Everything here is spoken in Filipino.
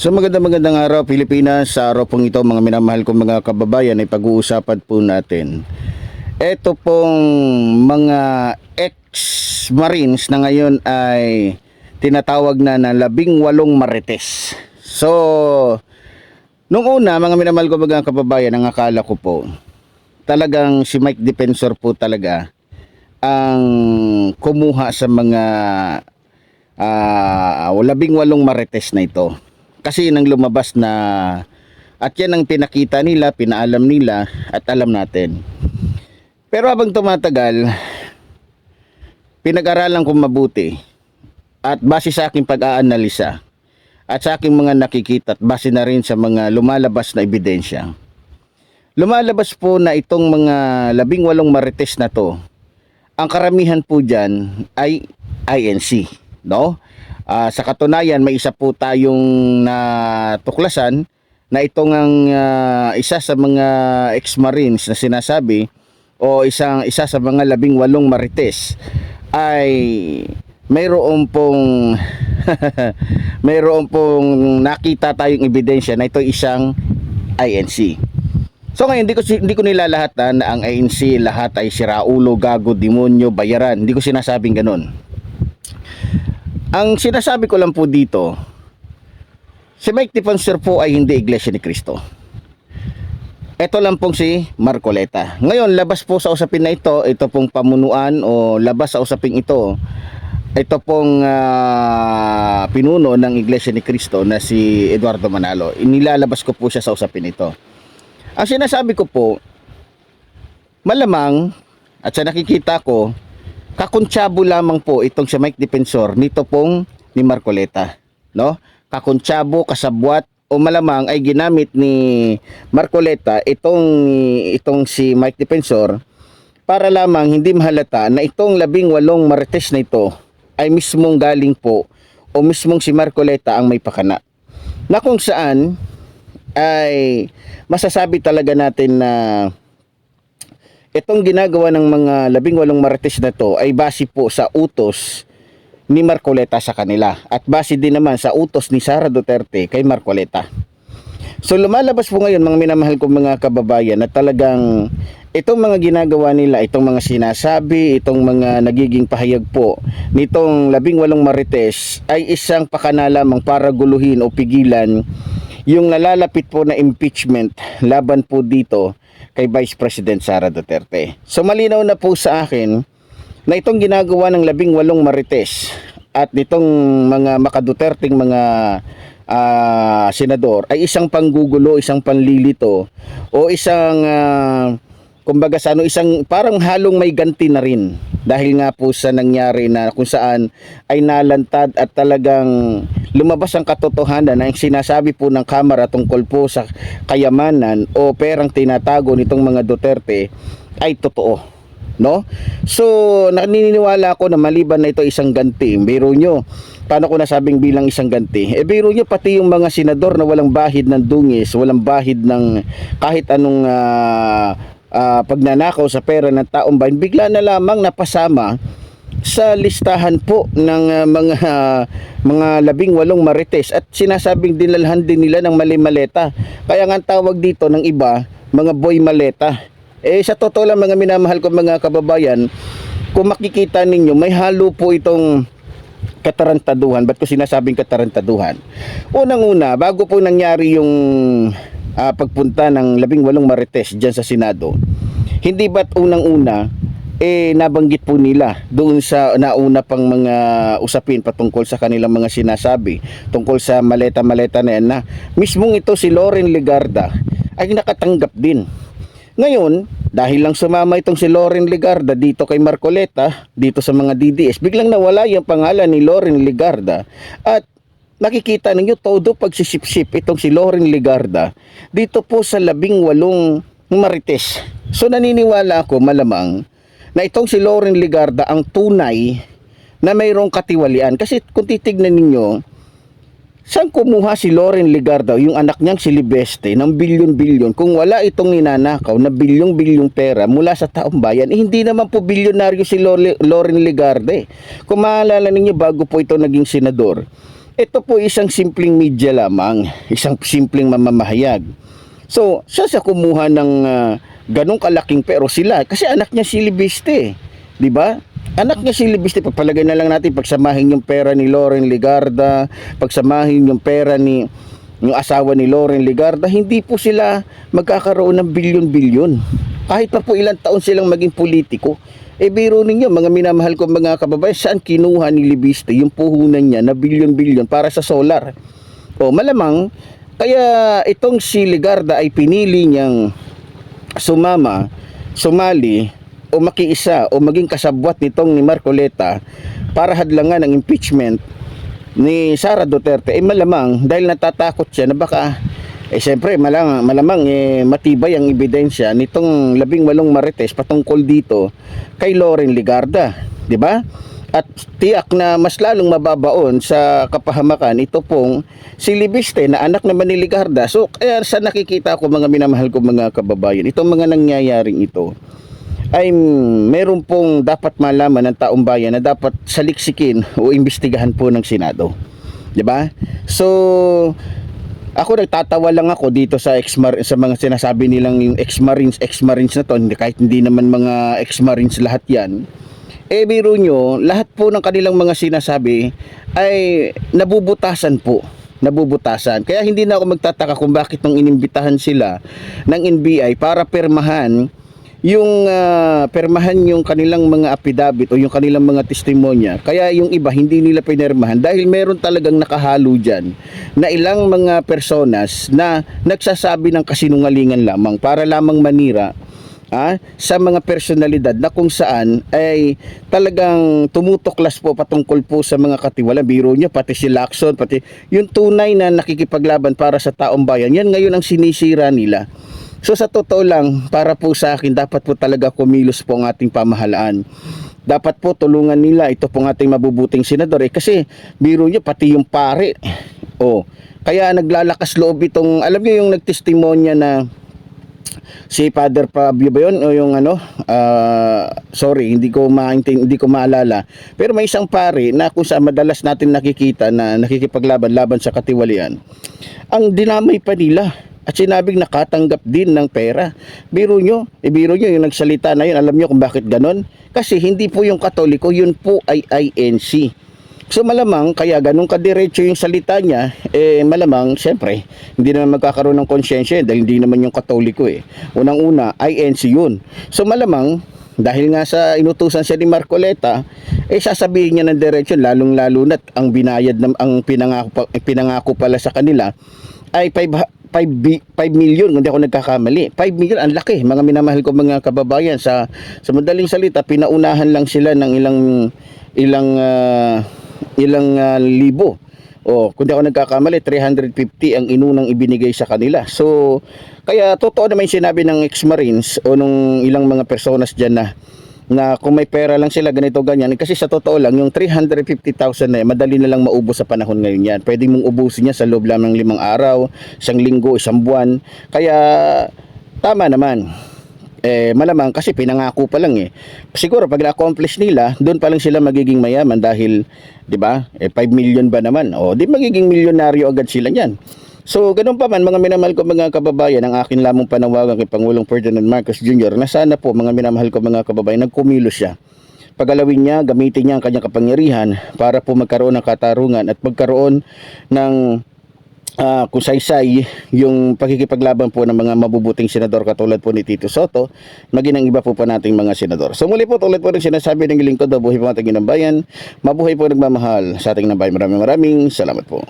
So magandang araw Pilipinas. Sa araw pong ito mga minamahal kong mga kababayan ay pag-uusapan po natin ito pong mga ex-marines na ngayon ay tinatawag na 18 marites. So nung una mga minamahal kong mga kababayan, ang akala ko po talagang si Mike Defensor po talaga ang kumuha sa mga 18 marites na ito. Kasi nang lumabas na at yan ang pinakita nila, pinaalam nila at alam natin. Pero habang tumatagal, pinag-aralan ko mabuti at base sa aking pag-aanalisa at sa aking mga nakikita at base na rin sa mga lumalabas na ebidensya. Lumalabas po na itong mga 18 marites na to, ang karamihan po dyan ay INC, no? Sa katunayan, may isa po tayong natuklasan na itong ang isa sa mga ex-marines na sinasabi o isa sa mga 18 marites ay mayroon pong mayroon pong nakita tayong ebidensya na ito isang INC. So ngayon, hindi ko nilalahatan na ang INC lahat ay siraulo, gago, demonyo, bayaran. Hindi ko sinasabing ganun. Ang sinasabi ko lang po dito, si Mike Defensor po ay hindi Iglesia ni Cristo. Ito lang pong si Marcoleta. Ngayon, labas po sa usapin na ito pong pamunuan o labas sa usaping ito pong pinuno ng Iglesia ni Cristo na si Eduardo Manalo. Inilalabas ko po siya sa usapin ito. Ang sinasabi ko po, malamang at sa nakikita ko, kakuntsabo lamang po itong si Mike Defensor nito pong ni Marcoleta, no? Kakuntsabo, kasabwat o malamang ay ginamit ni Marcoleta itong si Mike Defensor para lamang hindi mahalata na itong 18 marites na ito ay mismong galing po o mismong si Marcoleta ang may pakana. Na kung saan ay masasabi talaga natin na itong ginagawa ng mga 18 marites na to ay base po sa utos ni Marcoleta sa kanila at base din naman sa utos ni Sara Duterte kay Marcoleta. So lumalabas po ngayon mga minamahal kong mga kababayan na talagang itong mga ginagawa nila, itong mga sinasabi, itong mga nagiging pahayag po nitong 18 marites ay isang pakana lamang para guluhin o pigilan yung nalalapit po na impeachment laban po dito kay Vice President Sara Duterte. So malinaw na po sa akin na itong ginagawa ng 18 marites at nitong mga makaduterting mga senador ay isang panggugulo, isang panlilito o isang kumbaga sa isang parang halong may ganti na rin dahil nga po sa nangyari na kung saan ay nalantad at talagang lumabas ang katotohanan na yung sinasabi po ng Kamara tungkol po sa kayamanan o perang tinatago nitong mga Duterte ay totoo, no? So naniniwala ako na maliban na ito isang ganti, biro nyo, paano ko nasabing bilang isang ganti? Biro nyo pati yung mga senador na walang bahid ng dungis, walang bahid ng kahit anong pagnanakaw sa pera ng taong bayan, bigla na lamang napasama sa listahan po ng mga 18 marites at sinasabing dinalhan din nila ng mali-maleta. Kaya nga tawag dito ng iba, mga boy maleta. Sa totoo lang mga minamahal ko mga kababayan, kung makikita ninyo, may halo po itong katarantaduhan. Ba't ko sinasabing katarantaduhan? Unang-una, bago po nangyari yung pagpunta ng 18 marites dyan sa Senado, hindi ba't unang-una nabanggit po nila doon sa nauna pang mga usapin patungkol sa kanilang mga sinasabi tungkol sa maleta-maleta na yan na mismong ito si Loren Legarda ay nakatanggap din. Ngayon, dahil lang sumama itong si Loren Legarda dito kay Marcoleta, dito sa mga DDS, biglang nawala yung pangalan ni Loren Legarda at nakikita ninyo todo pagsisip-sip itong si Loren Legarda dito po sa 18 marites. So naniniwala ako malamang na itong si Loren Legarda ang tunay na mayroong katiwalian. Kasi kung titignan ninyo, saan kumuha si Loren Legarda, yung anak niyang si Libeste, ng bilyon-bilyon kung wala itong ninanakaw na bilyong-bilyong pera mula sa taong bayan? Hindi naman po bilyonaryo si Loren Legarda. Kung maalala ninyo, bago po ito naging senador, Ito po isang simpleng media lamang, isang simpleng mamamahayag. So, siya kumuha ng ganong kalaking pero sila, kasi anak niya si Libiste, di ba? Anak niya si Libiste, pagpalagay na lang natin, pagsamahin yung pera ni Loren Legarda, pagsamahin yung pera ni yung asawa ni Loren Legarda, hindi po sila magkakaroon ng bilyon-bilyon. Kahit pa po ilang taon silang maging politiko. Biro ninyo, mga minamahal ko mga kababayan, saan kinuha ni Libiste yung puhunan niya na bilyon-bilyon para sa solar? O malamang, kaya itong si Legarda ay pinili niyang sumali, o makiisa, o maging kasabwat nitong ni Marcoleta para hadlangan ang impeachment ni Sara Duterte. Malamang, dahil natatakot siya na baka siyempre malamang matibay ang ebidensya nitong 18 marites patungkol dito kay Loren Legarda, di ba? At tiyak na mas lalong mababaon sa kapahamakan ito pong si Libiste na anak naman ni Legarda. So kaya sa nakikita ko mga minamahal ko mga kababayan, itong mga nangyayaring ito ay meron pong dapat malaman ng taong bayan na dapat saliksikin o imbestigahan po ng Senado, di ba? So ako nagtatawa lang ako dito sa sa mga sinasabi nilang yung ex-marines na to, kahit hindi naman mga ex-marines lahat yan. Biro nyo, lahat po ng kanilang mga sinasabi ay nabubutasan po. Nabubutasan. Kaya hindi na ako magtataka kung bakit nung inimbitahan sila ng NBI para permahan yung kanilang mga affidavit o yung kanilang mga testimonya. Kaya yung iba hindi nila pinirmahan dahil meron talagang nakahalo dyan na ilang mga personas na nagsasabi ng kasinungalingan lamang para lamang manira sa mga personalidad na kung saan ay talagang tumutuklas po patungkol po sa mga katiwala. Biro nyo, pati si Lacson, pati yung tunay na nakikipaglaban para sa taong bayan, yan ngayon ang sinisira nila. So sa totoo lang, para po sa akin, dapat po talaga kumilos po ang ating pamahalaan. Dapat po tulungan nila ito pong ating mabubuting senador. Kasi biro nyo, pati yung pare. Kaya naglalakas loob itong, alam nyo yung nagtestimonya na si Father Fabio ba yun? O yung sorry, hindi ko maalala. Pero may isang pare na kung saan madalas natin nakikita na nakikipaglaban sa katiwalian. Ang dinamay pa nila. At sinabing nakatanggap din ng pera. Biro nyo yung nagsalita na yun. Alam nyo kung bakit ganon? Kasi hindi po yung Katoliko, yun po ay INC. So malamang, kaya ganun kadiretso yung salita niya, malamang, syempre, hindi naman magkakaroon ng konsyensya dahil hindi naman yung Katoliko Unang-una, INC yun. So malamang, dahil nga sa inutusan siya ni Marcoleta, sasabihin niya ng diretso, lalong-lalo na't ang binayad, ang pinangako pala sa kanila, ay 5 million, hindi ako nagkakamali. 5 million, ang laki. Mga minamahal ko mga kababayan, sa madaling salita, pinaunahan lang sila ng ilang libo. Kung di ako nagkakamali, 350 ang inunang ibinigay sa kanila. So, kaya totoo naman yung sinabi ng ex-marines o nung ilang mga personas dyan na kung may pera lang sila ganito ganyan, kasi sa totoo lang yung 350,000 na madali na lang maubos sa panahon ngayon yan. Pwede mong ubusin yan sa loob lang ng 5 araw, 1 linggo, 1 buwan. Kaya tama naman. Malamang kasi pinangako pa lang siguro pag na-accomplish nila, doon pa lang sila magiging mayaman dahil 'di ba? 5 million ba naman? Di magiging milyonaryo agad sila niyan. So, ganun pa man, mga minamahal ko mga kababayan, ang akin lamang panawagan kay Pangulong Ferdinand Marcos Jr. na sana po, mga minamahal ko mga kababayan, nagkumilos siya. Pagalawin niya, gamitin niya ang kanyang kapangyarihan para po magkaroon ng katarungan at magkaroon ng kusaysay yung pagkikipaglaban po ng mga mabubuting senador katulad po ni Tito Soto, maging ang iba po pa nating mga senador. So muli po, tulad po rin sinasabi ng lingkod, mabuhay po ating inambayan, mabuhay po nagmamahal sa ating nambayan. Maraming salamat po.